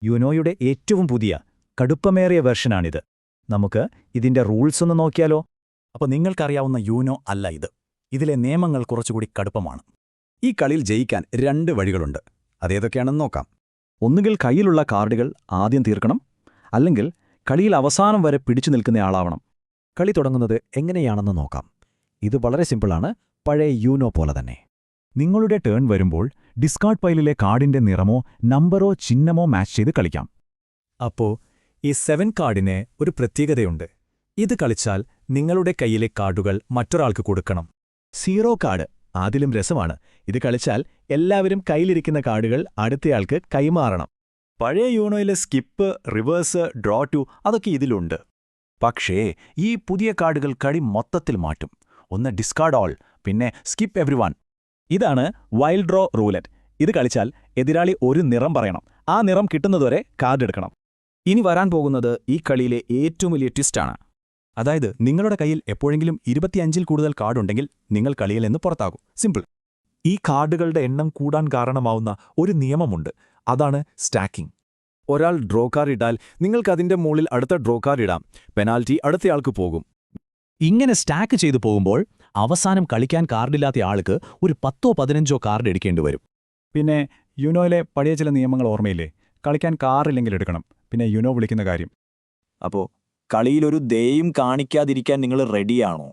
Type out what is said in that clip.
യുനോയുടെ ഏറ്റവും പുതിയ കടുപ്പമേറിയ വെർഷനാണിത്. നമുക്ക് ഇതിന്റെ റൂൾസ് ഒന്ന് നോക്കിയാലോ? അപ്പോൾ നിങ്ങൾക്കറിയാവുന്ന യൂനോ അല്ല ഇത്. ഇതിലെ നിയമങ്ങൾ കുറച്ചുകൂടി കടുപ്പമാണ്. ഈ കളിയിൽ ജയിക്കാൻ 2 വഴികളുണ്ട്. അതേതൊക്കെയാണെന്ന് നോക്കാം. ഒന്നുകിൽ കയ്യിലുള്ള കാർഡുകൾ ആദ്യം തീർക്കണം, അല്ലെങ്കിൽ കളിയിൽ അവസാനം വരെ പിടിച്ചു നിൽക്കുന്നയാളാവണം. കളി തുടങ്ങുന്നത് എങ്ങനെയാണെന്ന് നോക്കാം. ഇത് വളരെ സിമ്പിളാണ്, പഴയ യൂനോ പോലെ തന്നെ. നിങ്ങളുടെ ടേൺ വരുമ്പോൾ ഡിസ്കാർഡ് പൈലിലെ കാർഡിന്റെ നിറമോ നമ്പറോ ചിഹ്നമോ മാച്ച് ചെയ്ത് കളിക്കാം. അപ്പോൾ ഈ 7 കാർഡിന് ഒരു പ്രത്യേകതയുണ്ട്. ഇത് കളിച്ചാൽ നിങ്ങളുടെ കയ്യിലെ കാർഡുകൾ മറ്റൊരാൾക്ക് കൊടുക്കണം. 0 കാർഡ് അതിലും രസമാണ്. ഇത് കളിച്ചാൽ എല്ലാവരും കയ്യിലിരിക്കുന്ന കാർഡുകൾ അടുത്തയാൾക്ക് കൈമാറണം. പഴയ യൂണോയിലെ സ്കിപ്പ്, റിവേഴ്സ്, ഡ്രോ ടു അതൊക്കെ ഇതിലുണ്ട്. പക്ഷേ ഈ പുതിയ കാർഡുകൾ കളി മൊത്തത്തിൽ മാറ്റും. ഒന്ന് ഡിസ്കാർഡ് ഓൾ, പിന്നെ സ്കിപ്പ് എവ്രിവൺ. ഇതാണ് വൈൽഡ് ഡ്രോ റൂലറ്റ്. ഇത് കളിച്ചാൽ എതിരാളി ഒരു നിറം പറയണം. ആ നിറം കിട്ടുന്നതുവരെ കാർഡ് എടുക്കണം. ഇനി വരാൻ പോകുന്നത് ഈ കളിയിലെ ഏറ്റവും വലിയ ട്വിസ്റ്റാണ്. അതായത് നിങ്ങളുടെ കയ്യിൽ എപ്പോഴെങ്കിലും 25-ൽ കൂടുതൽ കാർഡുണ്ടെങ്കിൽ നിങ്ങൾ കളിയിൽ നിന്ന് പുറത്താകും. സിമ്പിൾ. ഈ കാർഡുകളുടെ എണ്ണം കൂടാൻ കാരണമാവുന്ന ഒരു നിയമമുണ്ട്. അതാണ് സ്റ്റാക്കിംഗ്. ഒരാൾ ഡ്രോ കാർഡ് ഇട്ടാൽ നിങ്ങൾക്കതിന്റെ മുകളിൽ അടുത്ത ഡ്രോ കാർഡ് ഇടാം. പെനാൽറ്റി അടുത്തയാൾക്ക് പോകും. ഇങ്ങനെ സ്റ്റാക്ക് ചെയ്തു പോകുമ്പോൾ അവസാനം കളിക്കാൻ കാർഡില്ലാത്ത ആൾക്ക് ഒരു 10ഓ 15ഓ കാർഡ് എടുക്കേണ്ടി വരും. പിന്നെ യുനോയിലെ പഴയ ചില നിയമങ്ങൾ ഓർമ്മയില്ലേ? കളിക്കാൻ കാറില്ലെങ്കിൽ എടുക്കണം. പിന്നെ യുനോ വിളിക്കുന്ന കാര്യം. അപ്പോൾ കളിയിലൊരു ദയയും കാണിക്കാതിരിക്കാൻ നിങ്ങൾ റെഡിയാണോ?